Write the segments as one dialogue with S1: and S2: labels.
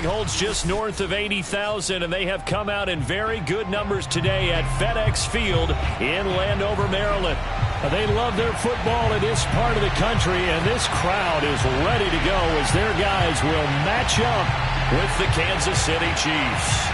S1: holds just north of 80,000, and they have come out in very good numbers today at FedEx Field in Landover, Maryland. They love their football in this part of the country, and this crowd is ready to go as their guys will match up with the Kansas City Chiefs.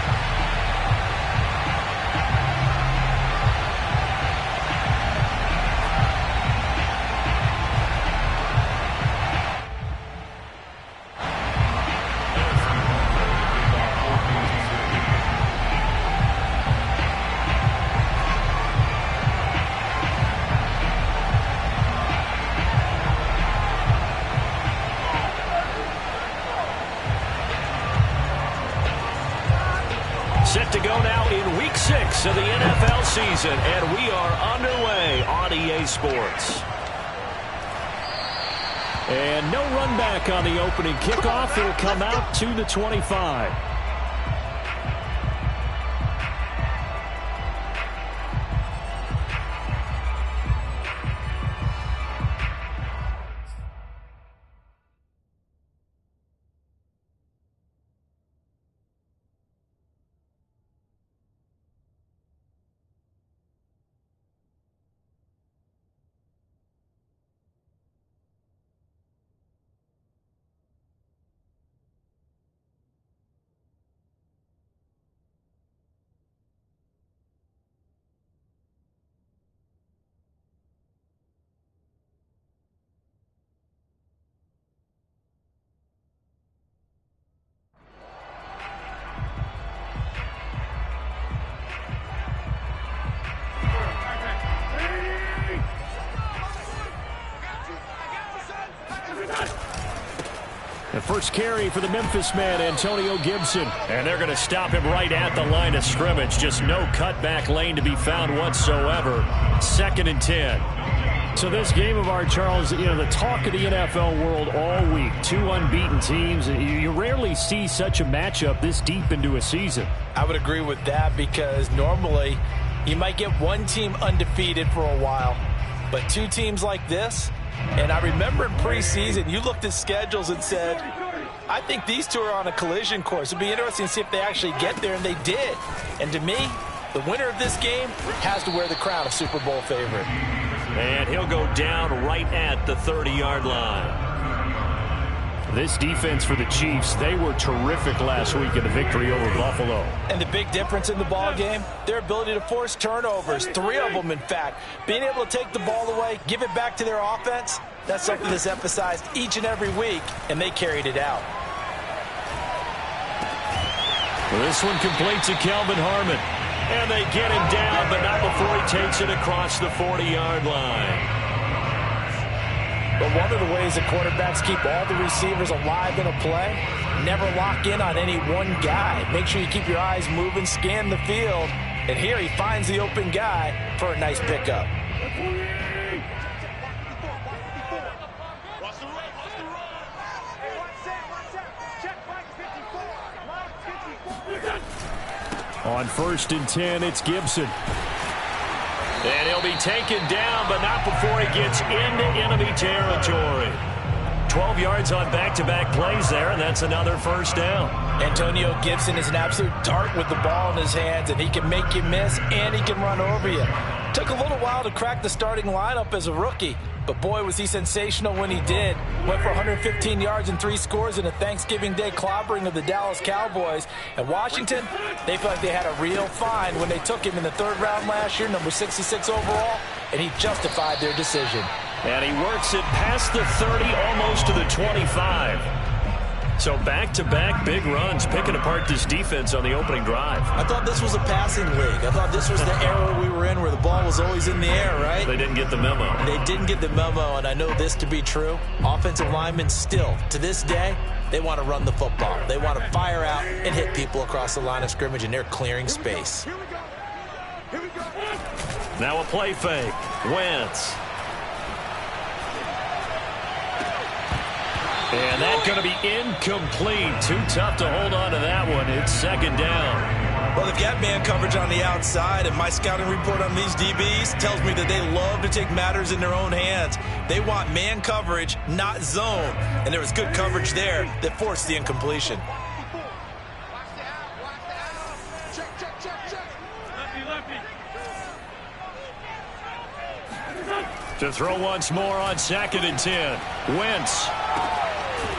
S1: Set to go now in Week 6 of the NFL season, and we are underway on EA Sports. And no run back on the opening kickoff. It'll come out to the 25. The first carry for the Memphis man, Antonio Gibson. And they're going to stop him right at the line of scrimmage. Just no cutback lane to be found whatsoever. 2nd and 10. So this game of ours, Charles, you know, the talk of the NFL world all week. 2 unbeaten teams. You rarely see such a matchup this deep into a season.
S2: I would agree with that because normally you might get one team undefeated for a while. But 2 teams like this, and I remember in preseason, you looked at schedules and said, I think these 2 are on a collision course. It'd be interesting to see if they actually get there, and they did. And to me, the winner of this game has to wear the crown of Super Bowl favorite.
S1: And he'll go down right at the 30-yard line. This defense for the Chiefs, they were terrific last week in the victory over Buffalo.
S2: And the big difference in the ball game, their ability to force turnovers, 3 of them in fact. Being able to take the ball away, give it back to their offense, that's something that's emphasized each and every week, and they carried it out.
S1: Well, this one complete to Kelvin Harmon. And they get him down, but not before he takes it across the 40-yard line.
S2: But one of the ways that quarterbacks keep all the receivers alive in a play, never lock in on any one guy. Make sure you keep your eyes moving, scan the field. And here he finds the open guy for a nice pickup.
S1: On 1st and 10, it's Gibson. And he'll be taken down, but not before he gets into enemy territory. 12 yards on back-to-back plays there, and that's another first down.
S2: Antonio Gibson is an absolute dart with the ball in his hands, and he can make you miss, and he can run over you. Took a little while to crack the starting lineup as a rookie, but boy, was he sensational when he did. Went for 115 yards and 3 scores in a Thanksgiving Day clobbering of the Dallas Cowboys. And Washington, they felt like they had a real find when they took him in the 3rd round last year, number 66 overall, and he justified their decision.
S1: And he works it past the 30, almost to the 25. So back-to-back big runs, picking apart this defense on the opening drive.
S2: I thought this was a passing league. I thought this was the era we were in where the ball was always in the air, right?
S1: They didn't get the memo.
S2: They didn't get the memo, and I know this to be true. Offensive linemen still, to this day, they want to run the football. They want to fire out and hit people across the line of scrimmage, and they're clearing space.
S1: Now a play fake. Wentz. And that's going to be incomplete. Too tough to hold on to that one. It's 2nd down.
S2: Well, they've got man coverage on the outside, and my scouting report on these DBs tells me that they love to take matters in their own hands. They want man coverage, not zone. And there was good coverage there that forced the incompletion.
S1: To throw once more on 2nd and 10. Wentz.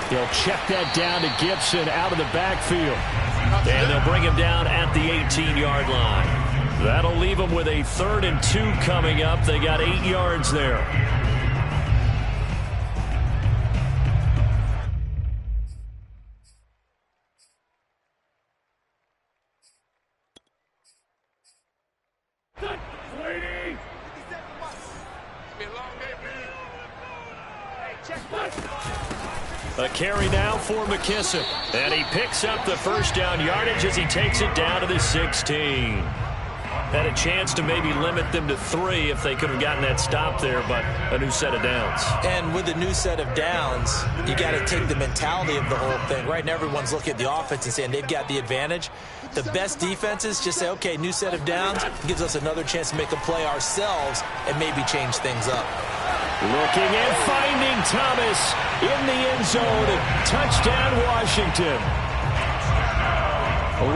S1: He'll check that down to Gibson out of the backfield. And they'll bring him down at the 18-yard line. That'll leave him with a 3rd and 2 coming up. They got 8 yards there. A carry now for McKissic. And he picks up the first down yardage as he takes it down to the 16. Had a chance to maybe limit them to 3 if they could have gotten that stop there, but a new set of downs.
S2: And with a new set of downs, you got to take the mentality of the whole thing. Right now, everyone's looking at the offense and saying they've got the advantage. The best defenses just say, okay, new set of downs gives us another chance to make a play ourselves and maybe change things up.
S1: Looking and finding Thomas in the end zone. Touchdown, Washington.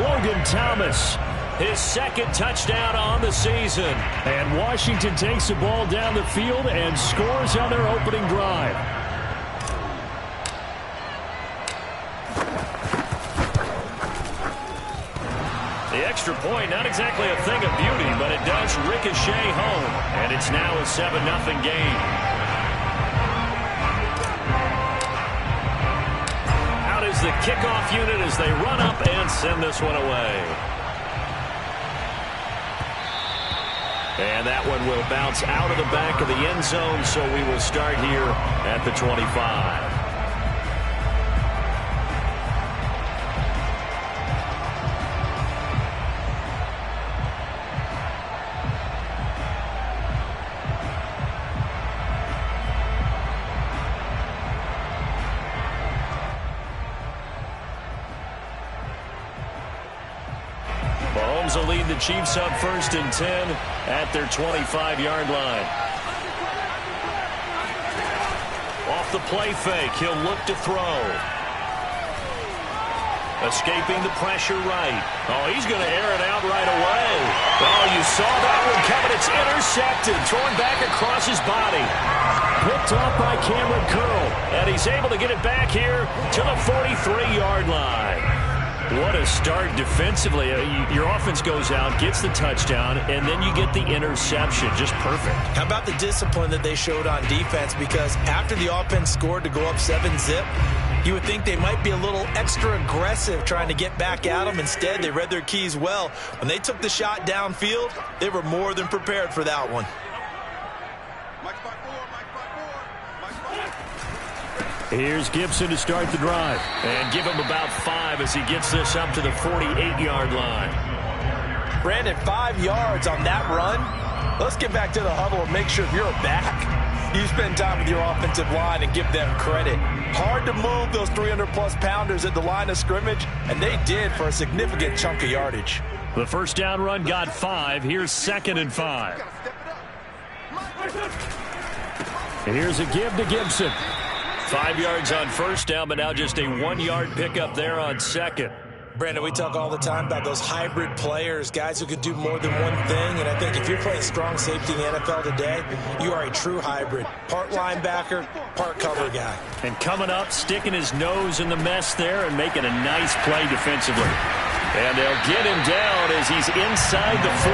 S1: Logan Thomas, his 2nd touchdown on the season. And Washington takes the ball down the field and scores on their opening drive. The extra point, not exactly a thing of beauty, but it does ricochet home. And it's now a 7-0 game. Out is the kickoff unit as they run up and send this one away. And that one will bounce out of the back of the end zone, so we will start here at the 25. Mahomes will lead the Chiefs up 1st and 10 at their 25-yard line. Off the play fake, he'll look to throw. Escaping the pressure right. Oh, he's going to air it out right away. Oh, you saw that one coming. It's intercepted. Thrown back across his body. Picked off by Cameron Curl. And he's able to get it back here to the 43-yard line. What a start defensively. Your offense goes out, gets the touchdown, and then you get the interception. Just perfect. How about the discipline that they showed on defense? Because after the offense scored to go up 7-zip, you would think they might be a little extra aggressive trying to get back at them. Instead, they read their keys well. When they took the shot downfield, they were more than prepared for that one. Here's Gibson to start the drive. And give him about 5 as he gets this up to the 48-yard line. Brandon, 5 yards on that run. Let's get back to the huddle and make sure if you're a back, you spend time with your offensive line and give them credit. Hard to move those 300-plus pounders at the line of scrimmage, and they did for a significant chunk of yardage. The first down run got 5. Here's 2nd and 5. And here's a give to Gibson. 5 yards on first down, but now just a 1-yard pickup there on 2nd. Brandon, we talk all the time about those hybrid players, guys who could do more than one thing. And I think if you're playing strong safety in the NFL today, you are a true hybrid. Part linebacker, part cover guy. And coming up, sticking his nose in the mess there and making a nice play defensively. And they'll get him down as he's inside the 40.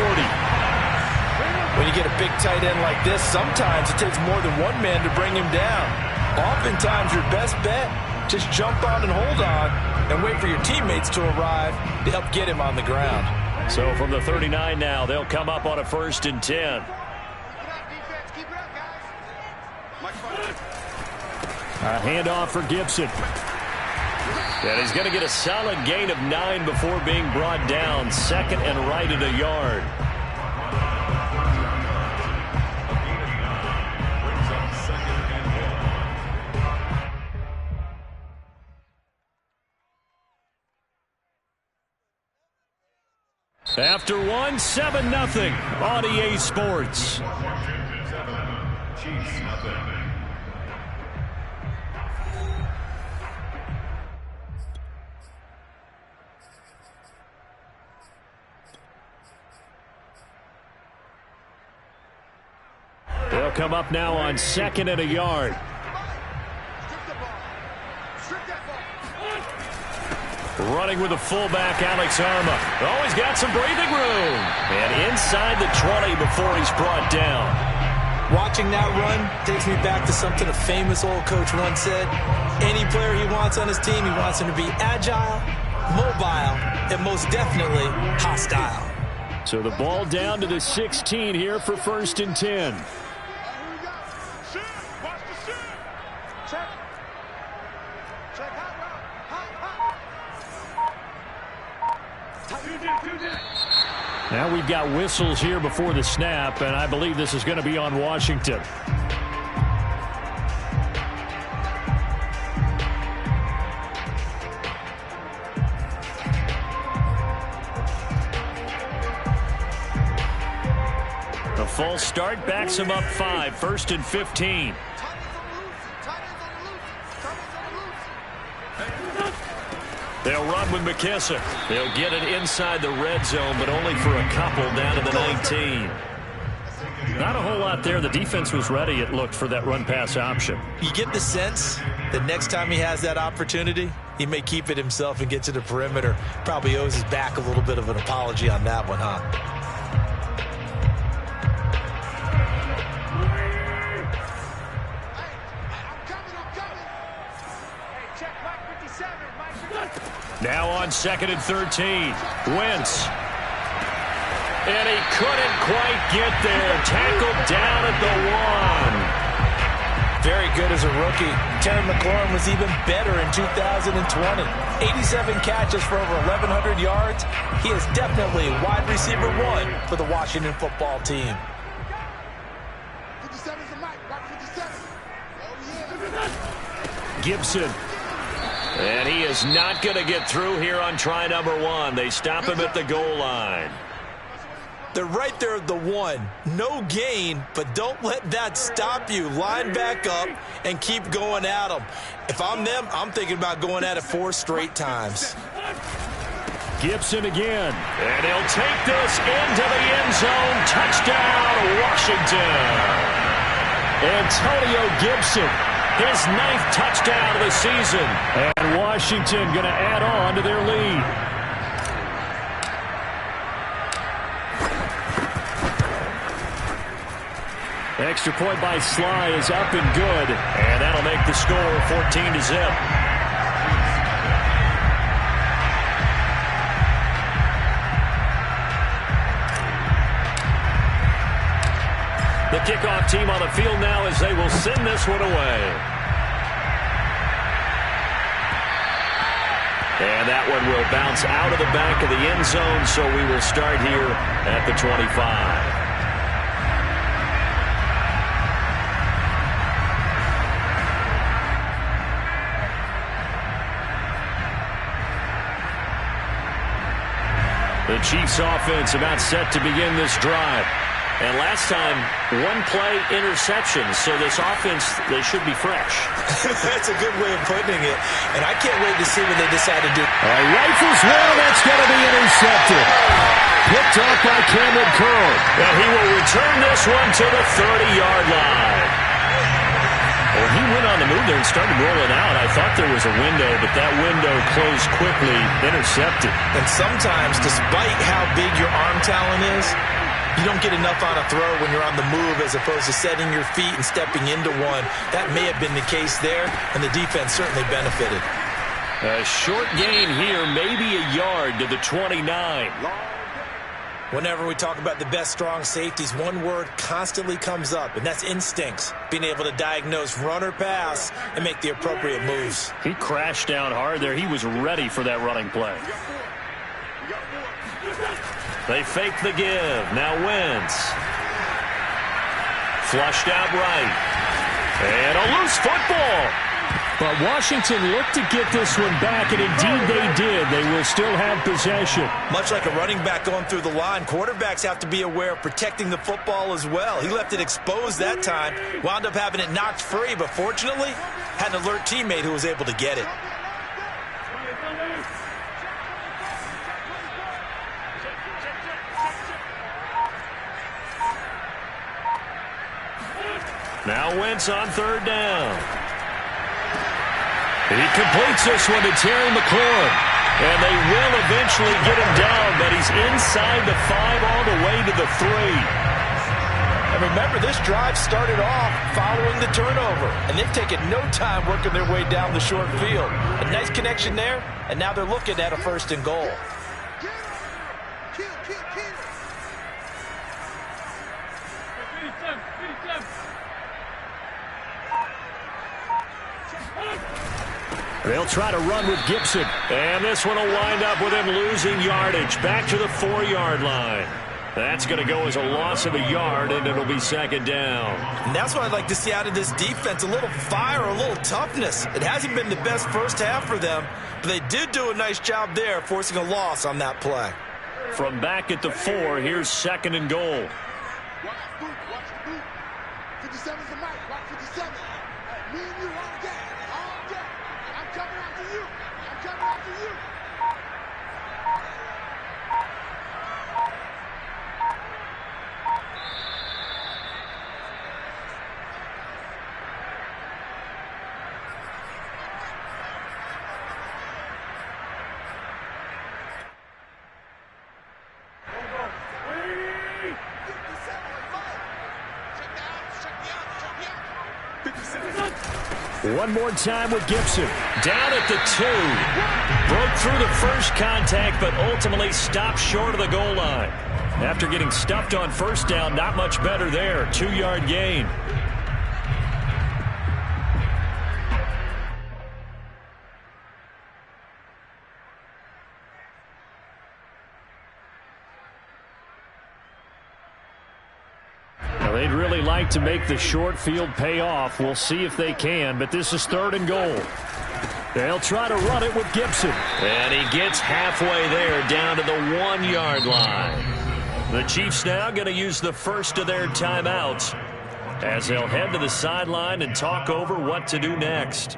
S1: When you get a big tight end like this, sometimes it takes more than one man to bring him down. Oftentimes, your best bet, just jump on and hold on and wait for your teammates to arrive to help get him on the ground. So from the 39 now, they'll come up on a 1st and 10. A handoff for Gibson. And he's going to get a solid gain of 9 before being brought down. 2nd and right at a yard. After 7-0 on EA Sports. They'll come up now on 2nd and a yard. Running with the fullback, Alex Arma. Oh, he's got some breathing room. And inside the 20 before he's brought down.
S2: Watching that run takes me back to something a famous old coach once said. Any player he wants on his team, he wants him to be agile, mobile, and most definitely hostile.
S1: So the ball down to the 16 here for 1st and 10. Now we've got whistles here before the snap, and I believe this is going to be on Washington. A false start backs him up 5, 1st and 15. They'll run with McKissick. They'll get it inside the red zone, but only for a couple down to the 19. Not a whole lot there. The defense was ready, it looked, for that run-pass option.
S2: You get the sense that next time he has that opportunity, he may keep it himself and get to the perimeter. Probably owes his back a little bit of an apology on that one, huh?
S1: Now on 2nd and 13. Wentz. And he couldn't quite get there. Tackled down at the 1.
S2: Very good as a rookie. Terry McLaurin was even better in 2020. 87 catches for over 1,100 yards. He is definitely wide receiver 1 for the Washington football team.
S3: 57's the mic. Rock 57. Oh, yeah.
S1: Gibson. And he is not going to get through here on try number 1. They stop him at the goal line.
S2: They're right there at the 1. No gain, but don't let that stop you. Line back up and keep going at them. If I'm them, I'm thinking about going at it 4 straight times.
S1: Gibson again. And he'll take this into the end zone. Touchdown, Washington. Antonio Gibson. His 9th touchdown of the season. And Washington going to add on to their lead. Extra point by Sly is up and good. And that'll make the score 14-0. The kickoff team on the field now as they will send this one away. And that one will bounce out of the back of the end zone, so we will start here at the 25. The Chiefs offense about set to begin this drive. And last time, 1 play interception. So this offense, they should be fresh.
S2: That's a good way of putting it. And I can't wait to see what they decide to do.
S1: Rifles one, that's going to be intercepted. Picked up by Cameron Curl. And he will return this one to the 30-yard line. Well, he went on the move there and started rolling out. I thought there was a window, but that window closed quickly, intercepted.
S2: And sometimes, despite how big your arm talent is, you don't get enough on a throw when you're on the move as opposed to setting your feet and stepping into one. That may have been the case there, and the defense certainly benefited.
S1: A short gain here, maybe a yard to the 29.
S2: Whenever we talk about the best strong safeties, one word constantly comes up, and that's instincts. Being able to diagnose run or pass and make the appropriate moves.
S1: He crashed down hard there. He was ready for that running play. They fake the give. Now Wentz. Flushed out right. And a loose football. But Washington looked to get this one back, and indeed they did. They will still have possession.
S2: Much like a running back going through the line, quarterbacks have to be aware of protecting the football as well. He left it exposed that time, wound up having it knocked free, but fortunately had an alert teammate who was able to get it.
S1: Now Wentz on third down. He completes this one to Terry McLaurin. And they will eventually get him down, but he's inside the 5 all the way to the 3.
S2: And remember, this drive started off following the turnover. And they've taken no time working their way down the short field. A nice connection there, and now they're looking at a 1st and goal.
S1: They'll try to run with Gibson. And this one will wind up with him losing yardage. Back to the 4-yard line. That's going to go as a loss of a yard, and it'll be 2nd down.
S2: And that's what I'd like to see out of this defense, a little fire, a little toughness. It hasn't been the best first half for them, but they did do a nice job there, forcing a loss on that play.
S1: From back at the 4, here's 2nd and goal.
S3: Watch the boot. 57's the mic. Watch 57. Me and you all day. All day. I'm coming after you. I'm coming after you.
S1: One more time with Gibson. Down at the 2. Broke through the first contact, but ultimately stopped short of the goal line. After getting stuffed on 1st down, not much better there. 2-yard gain. They'd really like to make the short field pay off. We'll see if they can, but this is 3rd and goal. They'll try to run it with Gibson. And he gets halfway there, down to the 1-yard line. The Chiefs now going to use the first of their timeouts as they'll head to the sideline and talk over what to do next.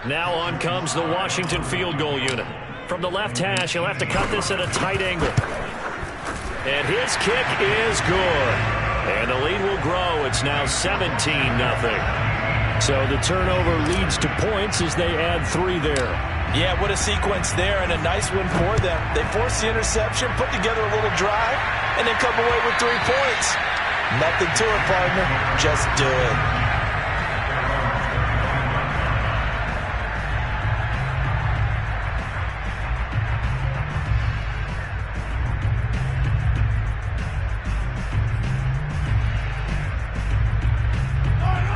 S1: Now on comes the Washington field goal unit. From the left hash, he'll have to cut this at a tight angle. And his kick is good. And the lead will grow. It's now 17-0. So the turnover leads to points as they add 3 there.
S2: Yeah, what a sequence there, and a nice one for them. They forced the interception, put together a little drive, and then come away with 3 points. Nothing to it, partner. Just do it.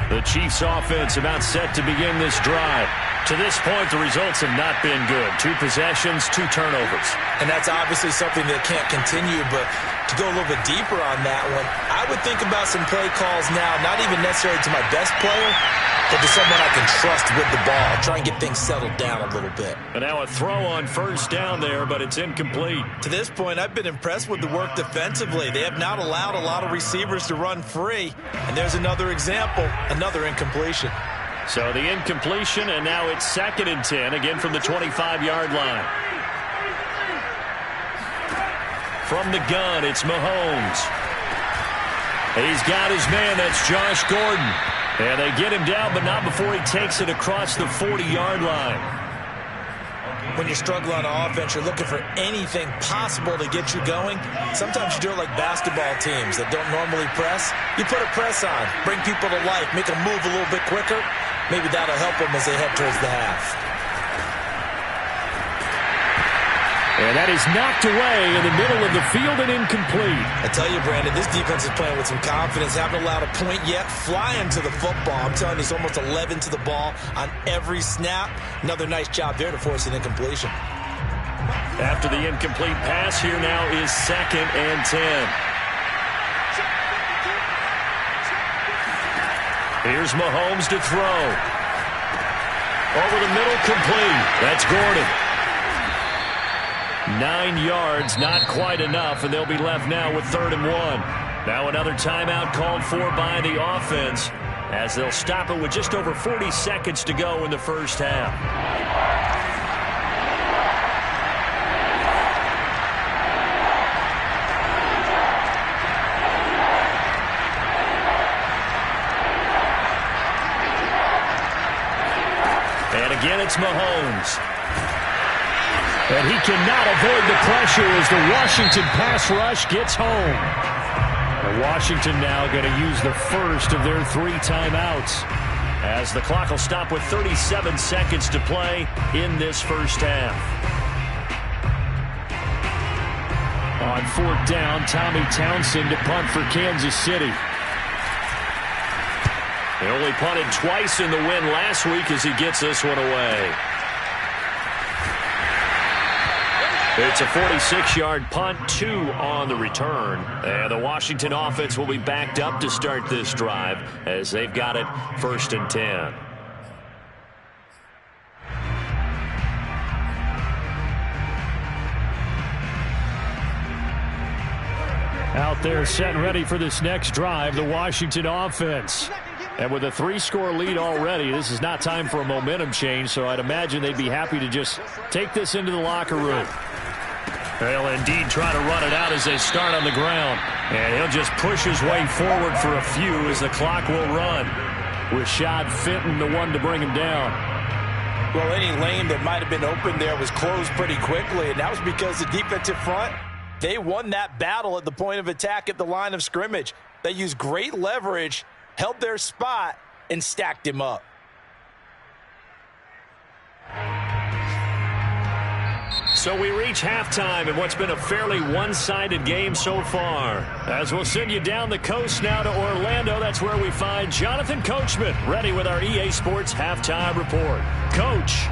S1: The Chiefs offense about set to begin this drive. To this point, the results have not been good. 2 possessions, 2 turnovers.
S2: And that's obviously something that can't continue, but to go a little bit deeper on that one, I would think about some play calls now, not even necessarily to my best player, but to someone I can trust with the ball. Try and get things settled down a little bit.
S1: And now a throw on 1st down there, but it's incomplete.
S2: To this point, I've been impressed with the work defensively. They have not allowed a lot of receivers to run free. And there's another example, another incompletion.
S1: So the incompletion, and now it's 2nd and 10, again from the 25-yard line. From the gun, it's Mahomes. He's got his man, that's Josh Gordon. And they get him down, but not before he takes it across the 40-yard line.
S2: When you're struggling on offense, you're looking for anything possible to get you going. Sometimes you do it like basketball teams that don't normally press. You put a press on, bring people to life, make them move a little bit quicker. Maybe that'll help them as they head towards the half.
S1: And that is knocked away in the middle of the field and incomplete.
S2: I tell you, Brandon, this defense is playing with some confidence. Haven't allowed a point yet. Flying to the football. I'm telling you, it's almost 11 to the ball on every snap. Another nice job there to force an incompletion.
S1: After the incomplete pass, here now is 2nd and 10. Here's Mahomes to throw. Over the middle, complete. That's Gordon. 9 yards, not quite enough, and they'll be left now with 3rd and 1. Now another timeout called for by the offense as they'll stop it with just over 40 seconds to go in the first half. It's Mahomes. And he cannot avoid the pressure as the Washington pass rush gets home. And Washington now going to use the first of their 3 timeouts, as the clock will stop with 37 seconds to play in this first half. On 4th down, Tommy Townsend to punt for Kansas City. He only punted twice in the win last week as he gets this one away. It's a 46-yard punt, 2 on the return. And the Washington offense will be backed up to start this drive as they've got it 1st and 10. Out there set and ready for this next drive, the Washington offense. And with a 3-score lead already, this is not time for a momentum change, so I'd imagine they'd be happy to just take this into the locker room. They'll indeed try to run it out as they start on the ground. And he'll just push his way forward for a few as the clock will run. Rashad Fenton, the one to bring him down.
S2: Well, any lane that might have been open there was closed pretty quickly, and that was because the defensive front, they won that battle at the point of attack at the line of scrimmage. They used great leverage, held their spot, and stacked him up.
S1: So we reach halftime in what's been a fairly one-sided game so far. As we'll send you down the coast now to Orlando, that's where we find Jonathan Coachman, ready with our EA Sports Halftime Report. Coach.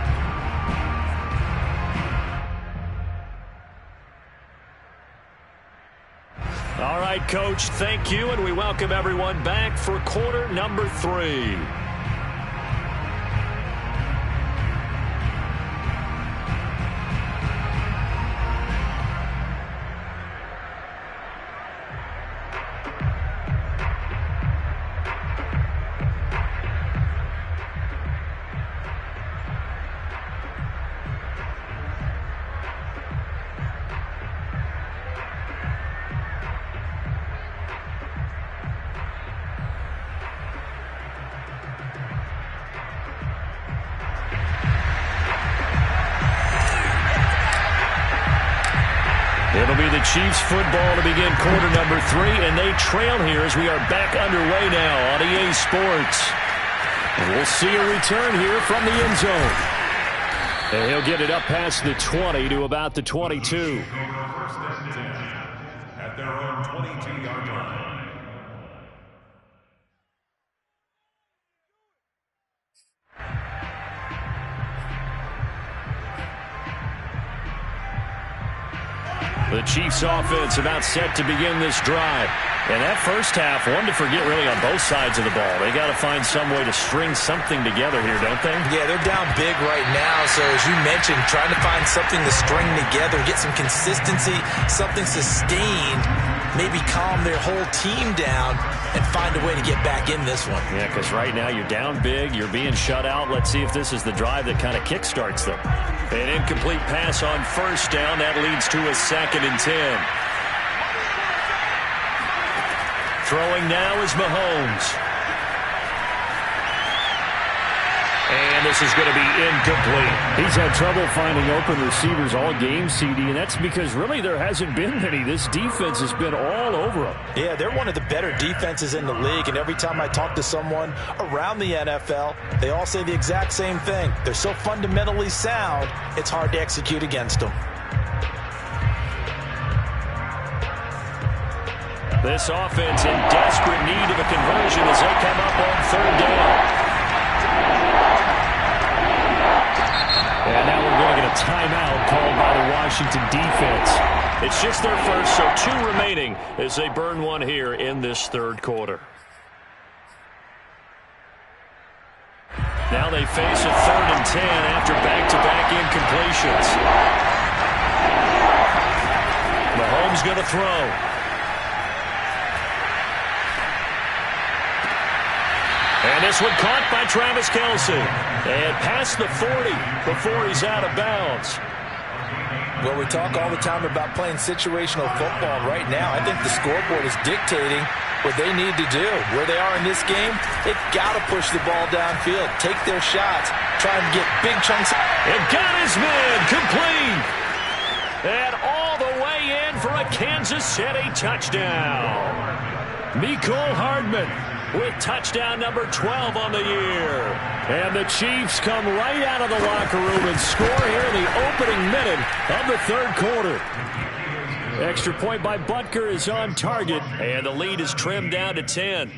S1: All right, Coach, thank you, and we welcome everyone back for quarter number 3. It'll be the Chiefs football to begin quarter number 3, and they trail here as we are back underway now on EA Sports. And we'll see a return here from the end zone. And he'll get it up past the 20 to about the 22.
S4: At their own 22-yard line.
S1: The Chiefs offense about set to begin this drive. And that first half, one to forget really on both sides of the ball. They got to find some way to string something together here, don't they?
S2: Yeah, they're down big right now. So as you mentioned, trying to find something to string together, get some consistency, something sustained, maybe calm their whole team down and find a way to get back in this one.
S1: Yeah, because right now you're down big, you're being shut out. Let's see if this is the drive that kind of kickstarts them. An incomplete pass on first down. That leads to a 2nd and 10. Throwing now is Mahomes. And this is going to be incomplete. He's had trouble finding open receivers all game, CD, and that's because really there hasn't been many. This defense has been all over them.
S2: Yeah, they're one of the better defenses in the league, and every time I talk to someone around the NFL, they all say the exact same thing. They're so fundamentally sound, it's hard to execute against them.
S1: This offense in desperate need of a conversion as they come up on 3rd down. And now we're going to get a timeout called by the Washington defense. It's just their first, so 2 remaining as they burn one here in this 3rd quarter. Now they face a 3rd and 10 after back-to-back incompletions. Mahomes going to throw. And this one caught by Travis Kelce. And past the 40 before he's out of bounds.
S2: Well, we talk all the time about playing situational football. Right now, I think the scoreboard is dictating what they need to do. Where they are in this game, they've got to push the ball downfield, take their shots, try and get big chunks.
S1: And got his man complete. And all the way in for a Kansas City touchdown. Mecole Hardman with touchdown number 12 on the year. And the Chiefs come right out of the locker room and score here in the opening minute of the third quarter. Extra point by Butker is on target, and the lead is trimmed down to 10.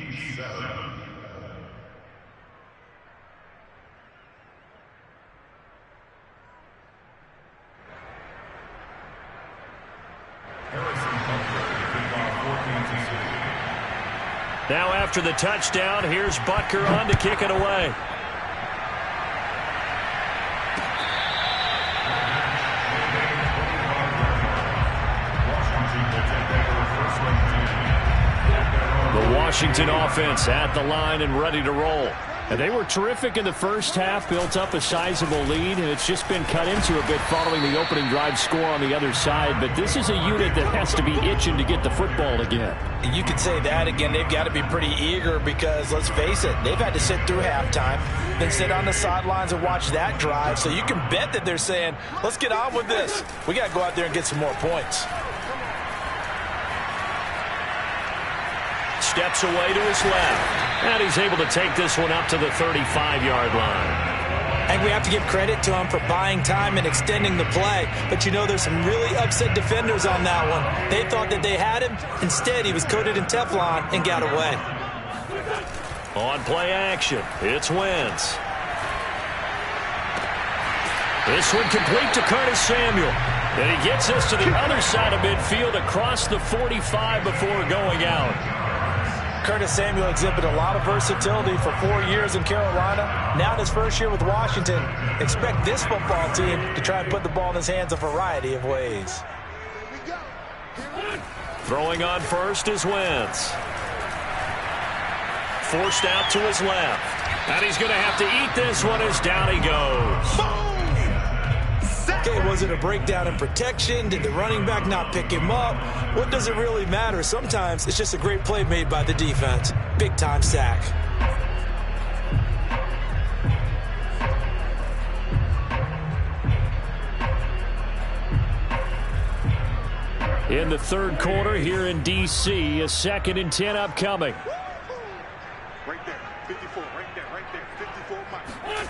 S1: Now after the touchdown, here's Butker on to kick it away. The Washington offense at the line and ready to roll. And they were terrific in the first half, built up a sizable lead, and it's just been cut into a bit following the opening drive score on the other side. But this is a unit that has to be itching to get the football again.
S2: You could say that again. They've got to be pretty eager because, let's face it, they've had to sit through halftime, then sit on the sidelines and watch that drive. So you can bet that they're saying, let's get on with this. We got to go out there and get some more points.
S1: Steps away to his left, and he's able to take this one up to the 35-yard line.
S2: And we have to give credit to him for buying time and extending the play. But, you know, there's some really upset defenders on that one. They thought that they had him. Instead, he was coated in Teflon and got away.
S1: On play action, it's Wentz. This one complete to Curtis Samuel. And he gets us to the other side of midfield across the 45 before going out.
S2: Curtis Samuel exhibited a lot of versatility for 4 years in Carolina. Now in his first year with Washington, expect this football team to try and put the ball in his hands a variety of ways.
S1: Throwing on first is Wentz. Forced out to his left. And he's going to have to eat this one as down he goes.
S2: Okay, was it a breakdown in protection? Did the running back not pick him up? What does it really matter? Sometimes it's just a great play made by the defense. Big-time sack.
S1: In the third quarter here in D.C., a 2nd and 10 upcoming.
S3: Right there, 54, right there, 54 miles.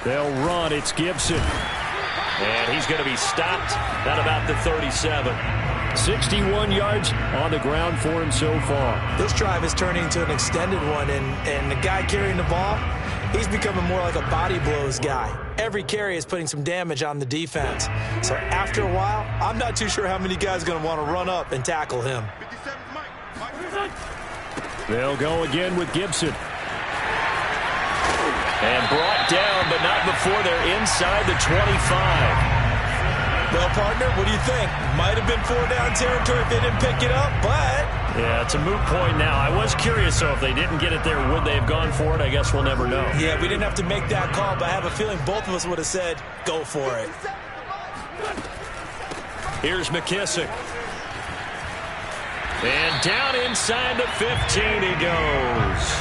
S1: They'll run. It's Gibson. And he's going to be stopped at about the 37. 61 yards on the ground for him so far.
S2: This drive is turning into an extended one, and the guy carrying the ball, he's becoming more like a body blows guy. Every carry is putting some damage on the defense. So after a while, I'm not too sure how many guys are going to want to run up and tackle him.
S3: 57 Mike.
S1: They'll go again with Gibson. And brought down, but not before they're inside the 25.
S2: Well, partner, what do you think? Might have been 4-down territory if they didn't pick it up, but...
S1: Yeah, it's a moot point now. I was curious, so if they didn't get it there, would they have gone for it? I guess we'll never know.
S2: Yeah, we didn't have to make that call, but I have a feeling both of us would have said, go for it.
S1: Here's McKissick. And down inside the 15 he goes.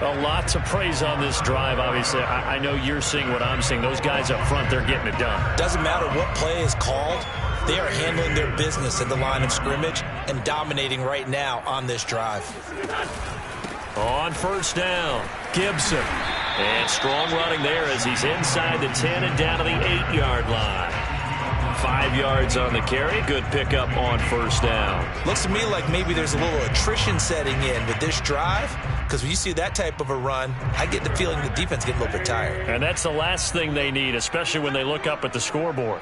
S1: A lot to praise on this drive, obviously. I know you're seeing what I'm seeing. Those guys up front, they're getting it done.
S2: Doesn't matter what play is called. They are handling their business at the line of scrimmage and dominating right now on this drive.
S1: On first down, Gibson. And strong running there as he's inside the 10 and down to the 8-yard line. 5 yards on the carry. Good pickup on first down.
S2: Looks to me like maybe there's a little attrition setting in with this drive, because when you see that type of a run, I get the feeling the defense gets a little bit tired.
S1: And that's the last thing they need, especially when they look up at the scoreboard.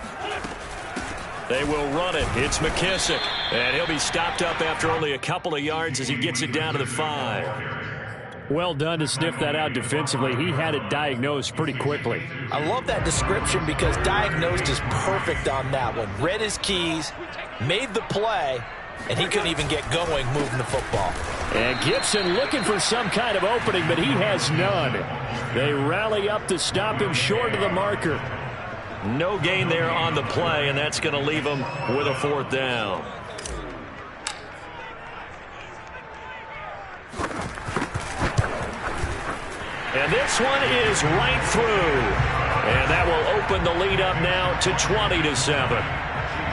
S1: They will run it. It's McKissick. And he'll be stopped up after only a couple of yards as he gets it down to the 5. Well done to sniff that out defensively. He had it diagnosed pretty quickly.
S2: I love that description because diagnosed is perfect on that one. Read his keys, made the play, and he couldn't even get going moving the football.
S1: And Gibson looking for some kind of opening, but he has none. They rally up to stop him short of the marker. No gain there on the play, and that's going to leave them with a 4th down. And this one is right through. And that will open the lead up now to 20-7.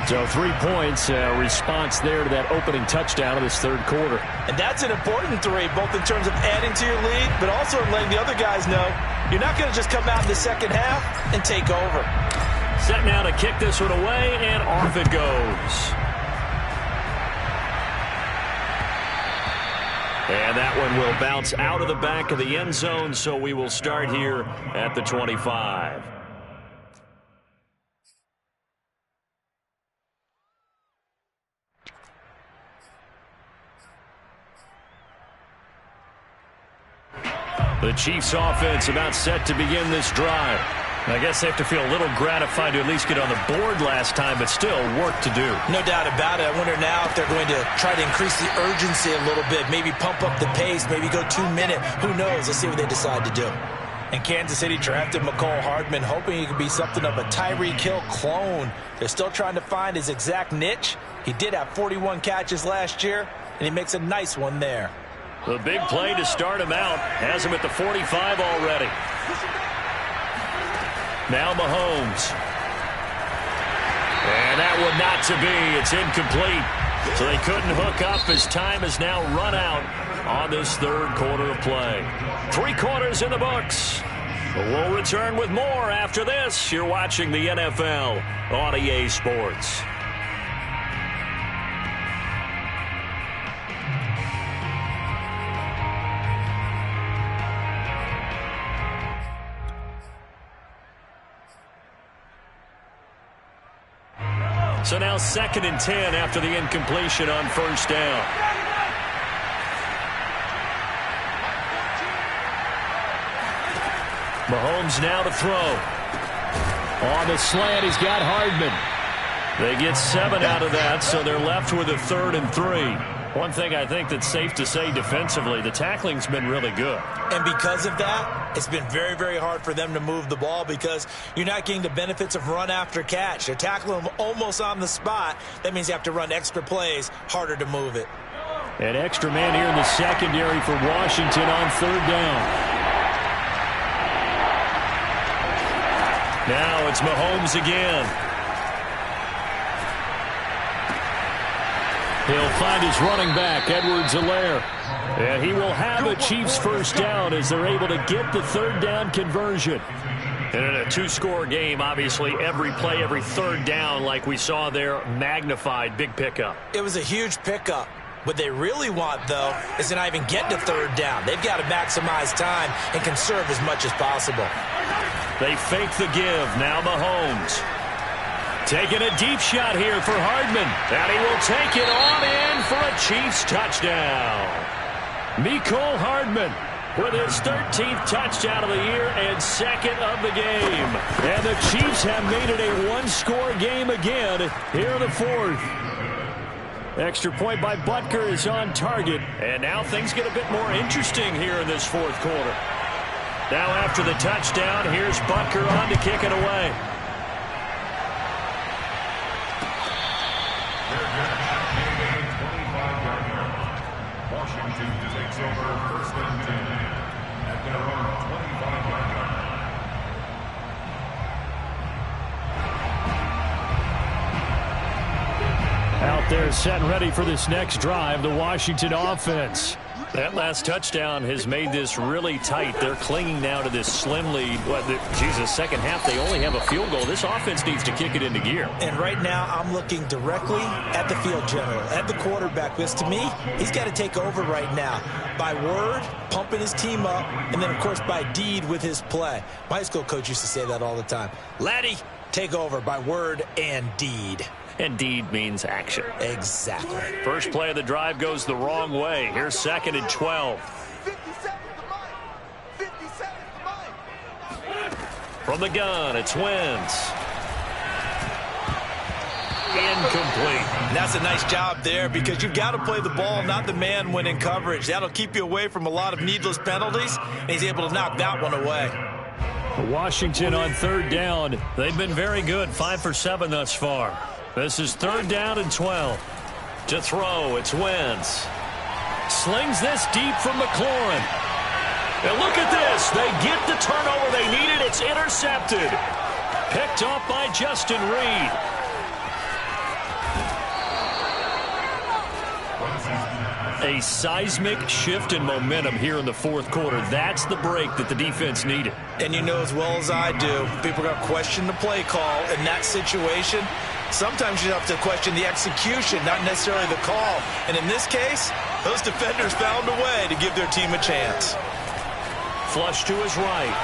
S1: So 3 points, response there to that opening touchdown of this 3rd quarter.
S2: And that's an important 3, both in terms of adding to your lead, but also letting the other guys know you're not going to just come out in the second half and take over.
S1: Set now to kick this one away, and off it goes. And that one will bounce out of the back of the end zone, so we will start here at the 25. The Chiefs offense about set to begin this drive. I guess they have to feel a little gratified to at least get on the board last time, but still work to do.
S2: No doubt about it. I wonder now if they're going to try to increase the urgency a little bit, maybe pump up the pace, maybe go 2-minute. Who knows? Let's see what they decide to do. And Kansas City drafted Mecole Hardman, hoping he could be something of a Tyreek Hill clone. They're still trying to find his exact niche. He did have 41 catches last year, and he makes a nice one there.
S1: The big play to start him out. Has him at the 45 already. Now Mahomes. And that one not to be. It's incomplete. So they couldn't hook up as time has now run out on this 3rd quarter of play. 3 quarters in the books. We'll return with more after this. You're watching the NFL on EA Sports. So now 2nd and 10 after the incompletion on 1st down. Mahomes now to throw. On the slant, he's got Hardman. They get 7 out of that, so they're left with a 3rd and 3. One thing I think that's safe to say defensively, the tackling's been really good.
S2: And because of that, it's been very, very hard for them to move the ball because you're not getting the benefits of run after catch. They're tackling them almost on the spot. That means you have to run extra plays, harder to move it.
S1: An extra man here in the secondary for Washington on 3rd down. Now it's Mahomes again. He'll find his running back, Edwards-Helaire. And he will have a Chiefs 1st down as they're able to get the 3rd down conversion. And in a 2-score game, obviously, every play, every 3rd down, like we saw there, magnified, big pickup.
S2: It was a huge pickup. What they really want, though, is to not even get to 3rd down. They've got to maximize time and conserve as much as possible.
S1: They fake the give. Now Mahomes. Taking a deep shot here for Hardman. And he will take it on in for a Chiefs touchdown. Mecole Hardman with his 13th touchdown of the year and 2nd of the game. And the Chiefs have made it a 1-score game again here in the 4th. Extra point by Butker is on target. And now things get a bit more interesting here in this 4th quarter. Now after the touchdown, here's Butker on to kick it away.
S4: Washington takes over 1st and 10 at their own 25-yard line.
S1: Out there set and ready for this next drive, the Washington offense. That last touchdown has made this really tight. They're clinging now to this slim lead. Second half, they only have a field goal. This offense needs to kick it into gear.
S2: And right now, I'm looking directly at the field general, at the quarterback, because to me, he's got to take over right now. By word, pumping his team up, and then, of course, by deed with his play. My high school coach used to say that all the time. Laddie, take over by word and deed.
S1: And deed means action.
S2: Exactly.
S1: First play of the drive goes the wrong way. Here's 2nd and 12.
S3: 57 to mine. 57 to mine.
S1: From the gun, it's Wentz. Incomplete.
S2: And that's a nice job there because you've got to play the ball, not the man when in coverage. That'll keep you away from a lot of needless penalties, and he's able to knock that one away.
S1: Washington on third down. They've been very good, 5 for 7 thus far. This is third down and 12. To throw, it's Wentz. Slings this deep from McLaurin. And look at this. They get the turnover they needed. It's intercepted. Picked off by Justin Reed. A seismic shift in momentum here in the fourth quarter. That's the break that the defense needed.
S2: And you know as well as I do, people are going to question the play call in that situation. Sometimes you have to question the execution, not necessarily the call. And in this case, those defenders found a way to give their team a chance.
S1: Flush to his right.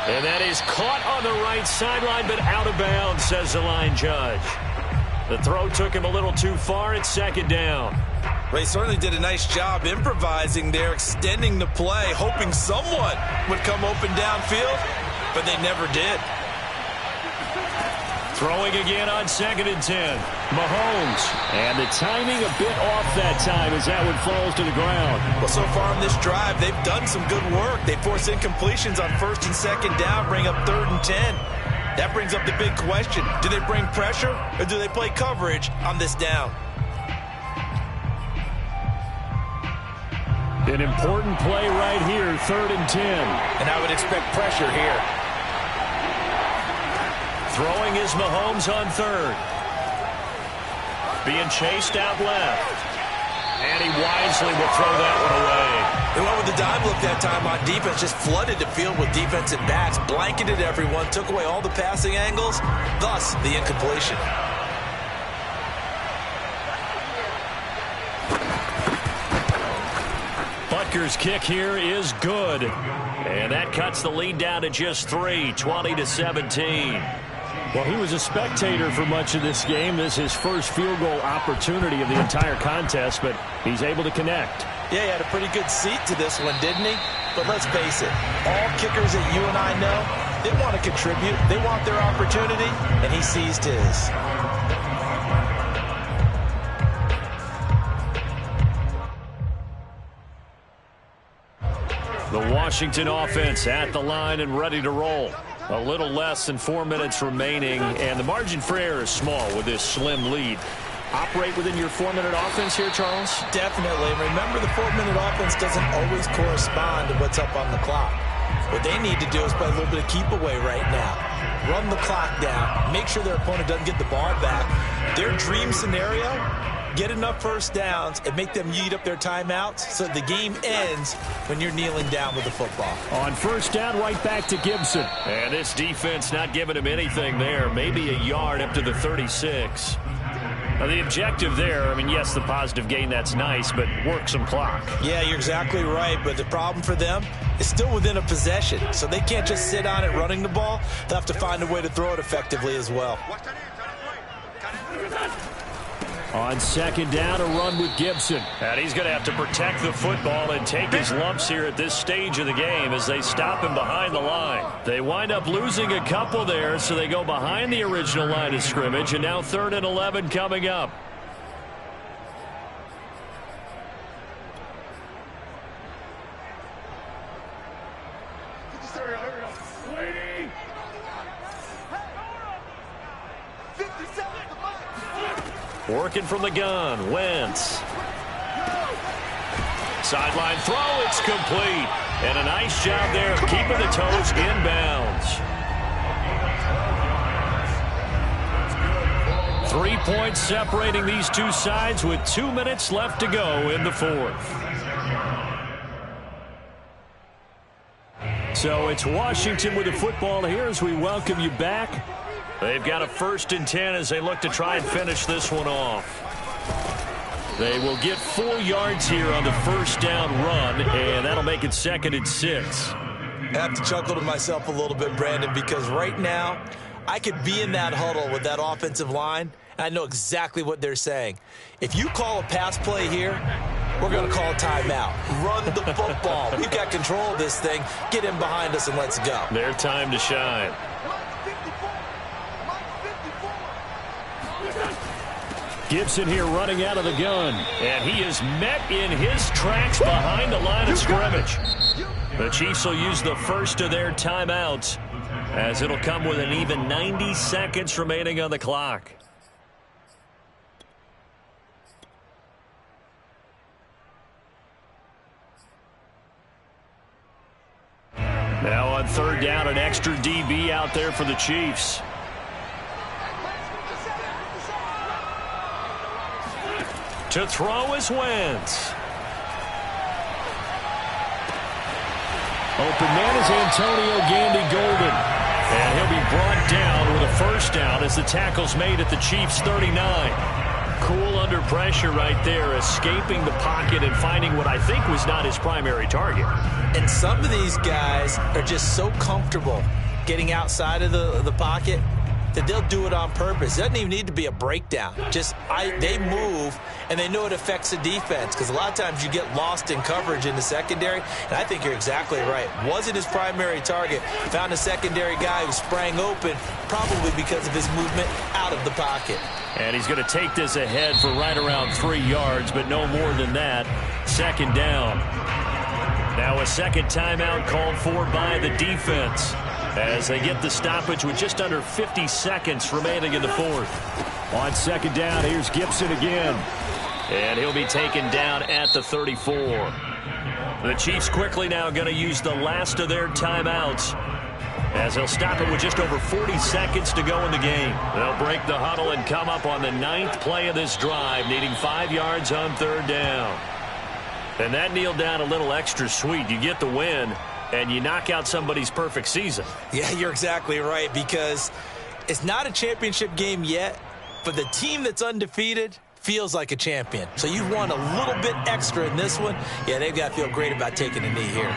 S1: And that is caught on the right sideline, but out of bounds, says the line judge. The throw took him a little too far. It's second down.
S2: They certainly did a nice job improvising there, extending the play, hoping someone would come open downfield, but they never did.
S1: Throwing again on 2nd and 10. Mahomes. And the timing a bit off that time as that one falls to the ground.
S2: Well, so far on this drive, they've done some good work. They force incompletions on 1st and 2nd down, bring up 3rd and 10. That brings up the big question. Do they bring pressure or do they play coverage on this down?
S1: An important play right here, 3rd and 10.
S2: And I would expect pressure here.
S1: Throwing is Mahomes on 3rd. Being chased out left. And he wisely will throw that one away.
S2: They went with the dive look that time on defense, just flooded the field with defensive backs, blanketed everyone, took away all the passing angles, thus the incompletion.
S1: Butker's kick here is good. And that cuts the lead down to just 3, 20-17. Well, he was a spectator for much of this game. This is his first field goal opportunity of the entire contest, but he's able to connect.
S2: Yeah, he had a pretty good seat to this one, didn't he? But let's face it, all kickers that you and I know, they want to contribute. They want their opportunity, and he seized his.
S1: The Washington offense at the line and ready to roll. A little less than 4 minutes remaining, and the margin for error is small with this slim lead. Operate within your 4-minute offense here, Charles?
S2: Definitely. Remember, the 4-minute offense doesn't always correspond to what's up on the clock. What they need to do is play a little bit of keep away right now. Run the clock down. Make sure their opponent doesn't get the ball back. Their dream scenario, get enough first downs and make them eat up their timeouts so the game ends when you're kneeling down with the football.
S1: On first down, right back to Gibson. And this defense not giving him anything there. Maybe a yard up to the 36. Now, the objective there, I mean, yes, the positive gain, that's nice, but work some clock.
S2: Yeah, you're exactly right, but the problem for them is still within a possession, so they can't just sit on it running the ball. They'll have to find a way to throw it effectively as well.
S1: On second down, a run with Gibson. And he's going to have to protect the football and take his lumps here at this stage of the game as they stop him behind the line. They wind up losing a couple there, so they go behind the original line of scrimmage, and now 3rd and 11 coming up. Working from the gun, Wentz. Sideline throw, it's complete. And a nice job there of keeping the toes inbounds. 3 points separating these two sides with 2 minutes left to go in the fourth. So it's Washington with the football here as we welcome you back. They've got a 1st and 10 as they look to try and finish this one off. They will get 4 yards here on the first down run, and that'll make it 2nd and 6.
S2: I have to chuckle to myself a little bit, Brandon, because right now I could be in that huddle with that offensive line, and I know exactly what they're saying. If you call a pass play here, we're going to call a timeout. Run the football. We've got control of this thing. Get in behind us and let's go.
S1: Their time to shine. Gibson here running out of the gun. And he is met in his tracks behind the line of scrimmage. The Chiefs will use the first of their timeouts, as it'll come with an even 90 seconds remaining on the clock. Now on third down, an extra DB out there for the Chiefs. To throw is Wentz. Open man is Antonio Gandy Golden. And he'll be brought down with a first down as the tackle's made at the Chiefs' 39. Cool under pressure right there, escaping the pocket and finding what I think was not his primary target.
S2: And some of these guys are just so comfortable getting outside of the pocket that they'll do it on purpose. It doesn't even need to be a breakdown. They move, and they know it affects the defense, because a lot of times you get lost in coverage in the secondary, and I think you're exactly right. Wasn't his primary target. Found a secondary guy who sprang open, probably because of his movement out of the pocket.
S1: And he's going to take this ahead for right around 3 yards, but no more than that. Second down. Now a second timeout called for by the defense, as they get the stoppage with just under 50 seconds remaining in the fourth. On second down, here's Gibson again. And he'll be taken down at the 34. The Chiefs quickly now going to use the last of their timeouts, as they'll stop it with just over 40 seconds to go in the game. They'll break the huddle and come up on the 9th play of this drive, needing 5 yards on third down. And that kneeled down a little extra sweet. You get the win, and you knock out somebody's perfect season.
S2: Yeah, you're exactly right, because it's not a championship game yet, but the team that's undefeated feels like a champion. So you won a little bit extra in this one. Yeah, they've got to feel great about taking a knee here.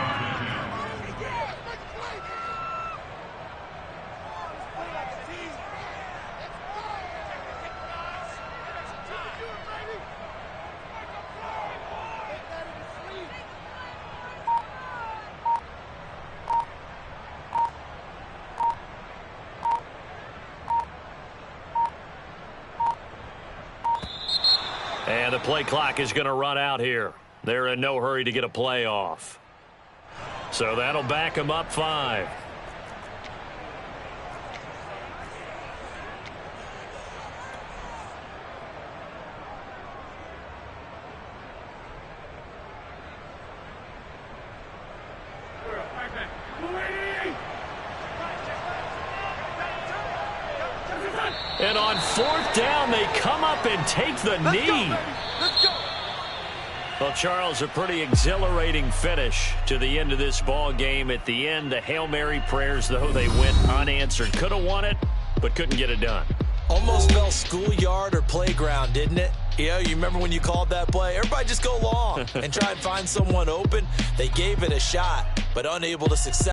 S1: And the play clock is going to run out here. They're in no hurry to get a play off. So that'll back them up 5. And on fourth down, they come up and take the knee.
S3: Let's go.
S1: Well, Charles, a pretty exhilarating finish to the end of this ball game. At the end, the Hail Mary prayers, though, they went unanswered. Could have won it, but couldn't get it done.
S2: Almost felt schoolyard or playground, didn't it? You remember when you called that play? Everybody just go long and try and find someone open. They gave it a shot, but unable to success.